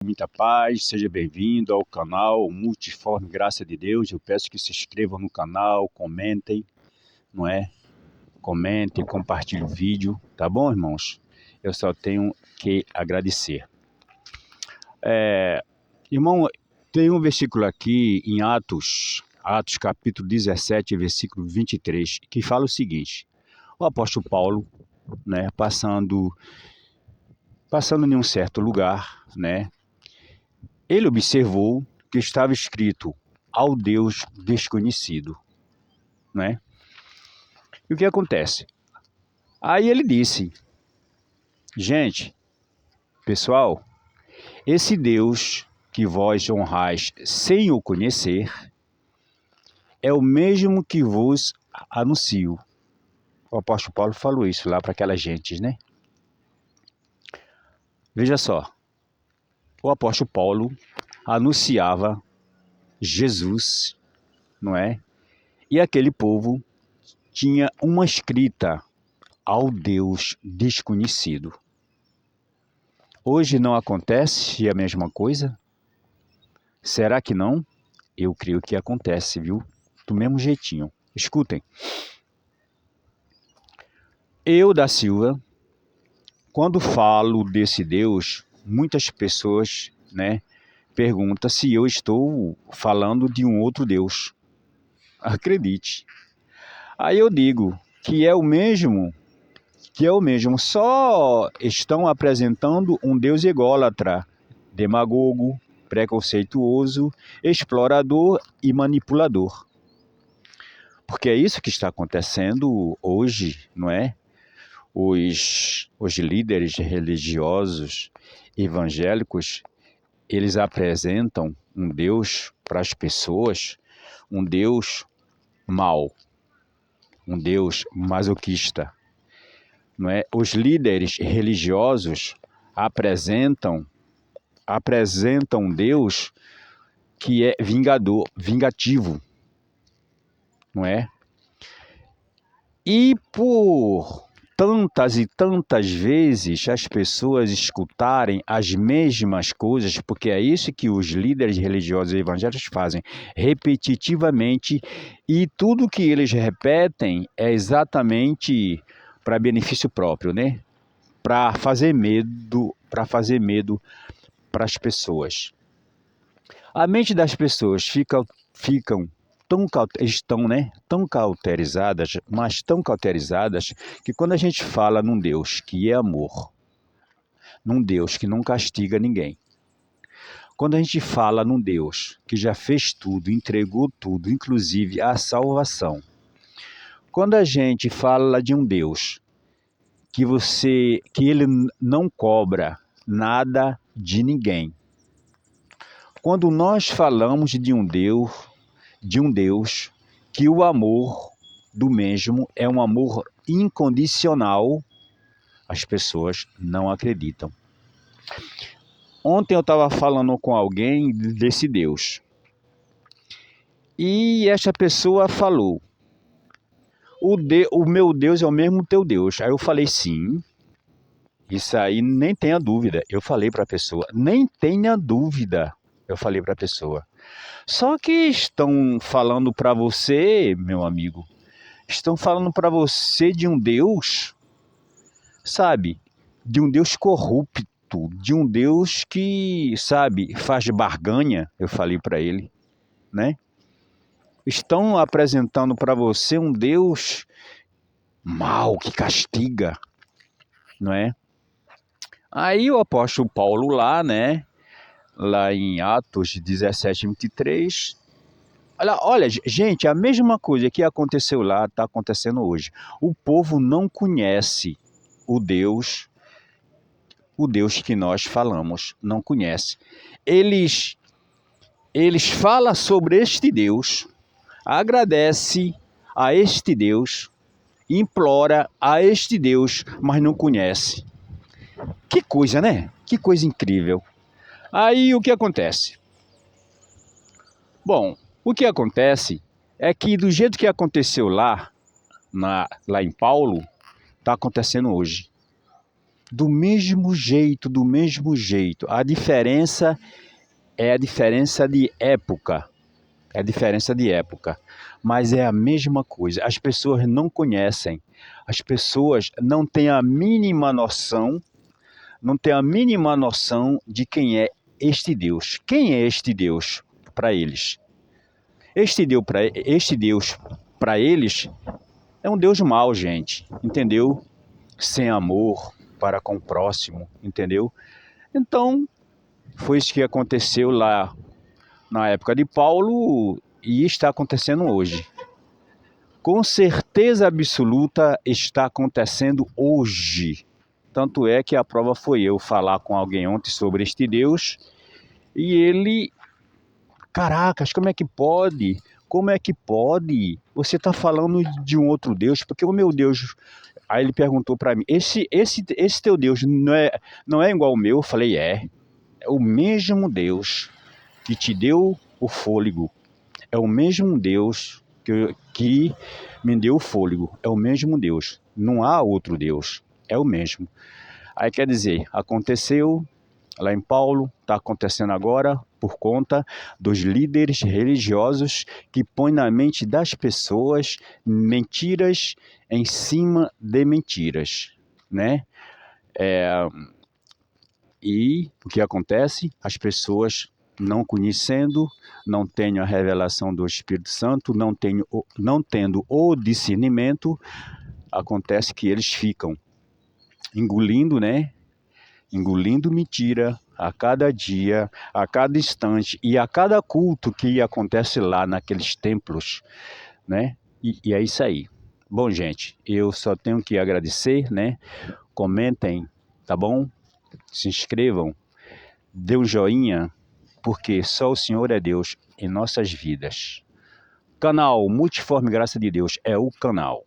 Muita paz, seja bem-vindo ao canal Multiforme Graça de Deus. Eu peço que se inscrevam no canal, comentem, não é? Comentem, compartilhem o vídeo, tá bom, irmãos? Eu só tenho que agradecer. Irmão, tem um versículo aqui em Atos capítulo 17, versículo 23, que fala o seguinte: o apóstolo Paulo, né, passando em um certo lugar, né? Ele observou que estava escrito ao Deus desconhecido, né? E o que acontece? Aí ele disse: gente, pessoal, esse Deus que vós honrais sem o conhecer é o mesmo que vos anuncio. O apóstolo Paulo falou isso lá para aquelas gentes, né? Veja só, o apóstolo Paulo anunciava Jesus, não é? E aquele povo tinha uma escrita ao Deus desconhecido. Hoje não acontece a mesma coisa? Será que não? Eu creio que acontece, viu? Do mesmo jeitinho. Escutem. Eu, da Silva, quando falo desse Deus, muitas pessoas, né, perguntam se eu estou falando de um outro Deus. Acredite. Aí eu digo que é o mesmo, só estão apresentando um Deus ególatra, demagogo, preconceituoso, explorador e manipulador. Porque é isso que está acontecendo hoje, não é? Os líderes religiosos evangélicos, eles apresentam um Deus para as pessoas, um Deus mau, um Deus masoquista, não é? Os líderes religiosos apresentam Deus que é vingativo, não é? E por tantas e tantas vezes as pessoas escutarem as mesmas coisas, porque é isso que os líderes religiosos e evangélicos fazem, repetitivamente, e tudo que eles repetem é exatamente para benefício próprio, né? Para fazer medo para as pessoas. A mente das pessoas ficam estão, né, tão cauterizadas, mas tão cauterizadas, que quando a gente fala num Deus que é amor, num Deus que não castiga ninguém, quando a gente fala num Deus que já fez tudo, entregou tudo, inclusive a salvação, quando a gente fala de um Deus que ele não cobra nada de ninguém, quando nós falamos de um Deus que o amor do mesmo é um amor incondicional, as pessoas não acreditam. Ontem eu estava falando com alguém desse Deus, e essa pessoa falou: o meu Deus é o mesmo teu Deus. Aí eu falei: sim, isso aí nem tenha dúvida. Eu falei para a pessoa: nem tenha dúvida. Eu falei para a pessoa. Só que estão falando para você, meu amigo, estão falando para você de um Deus, sabe, de um Deus corrupto, de um Deus que, sabe, faz barganha, eu falei para ele, né? Estão apresentando para você um Deus mau, que castiga, não é? Aí o apóstolo Paulo lá, né, lá em Atos 17, 23, olha, gente, a mesma coisa que aconteceu lá está acontecendo hoje. O povo não conhece o Deus que nós falamos, não conhece. Eles falam sobre este Deus, agradece a este Deus, implora a este Deus, mas não conhece. Que coisa, né? Que coisa incrível. Aí o que acontece? Bom, o que acontece é que do jeito que aconteceu lá em Paulo, está acontecendo hoje. Do mesmo jeito, do mesmo jeito. A diferença é a diferença de época. É a diferença de época. Mas é a mesma coisa. As pessoas não conhecem. As pessoas não têm a mínima noção, não têm a mínima noção de quem é este Deus. Quem é este Deus para eles? Este Deus para eles é um Deus mau, gente. Entendeu? Sem amor para com o próximo, entendeu? Então, foi isso que aconteceu lá na época de Paulo e está acontecendo hoje. Com certeza absoluta está acontecendo hoje. Tanto é que a prova foi eu falar com alguém ontem sobre este Deus e ele, caracas, como é que pode? Como é que pode? Você está falando de um outro Deus? Porque o meu Deus. Aí ele perguntou para mim: esse teu Deus não é igual ao meu? Eu falei: é o mesmo Deus que te deu o fôlego, é o mesmo Deus que me deu o fôlego, é o mesmo Deus, não há outro Deus, é o mesmo. Aí quer dizer, aconteceu lá em Paulo, está acontecendo agora por conta dos líderes religiosos que põem na mente das pessoas mentiras em cima de mentiras, né? E o que acontece? As pessoas não conhecendo, não tendo a revelação do Espírito Santo, não tendo o discernimento, acontece que eles ficam engolindo, né? Engolindo mentira a cada dia, a cada instante e a cada culto que acontece lá naqueles templos, né? E é isso aí. Bom, gente, eu só tenho que agradecer, né? Comentem, tá bom? Se inscrevam, dê um joinha, porque só o Senhor é Deus em nossas vidas. Canal Multiforme Graça de Deus é o canal.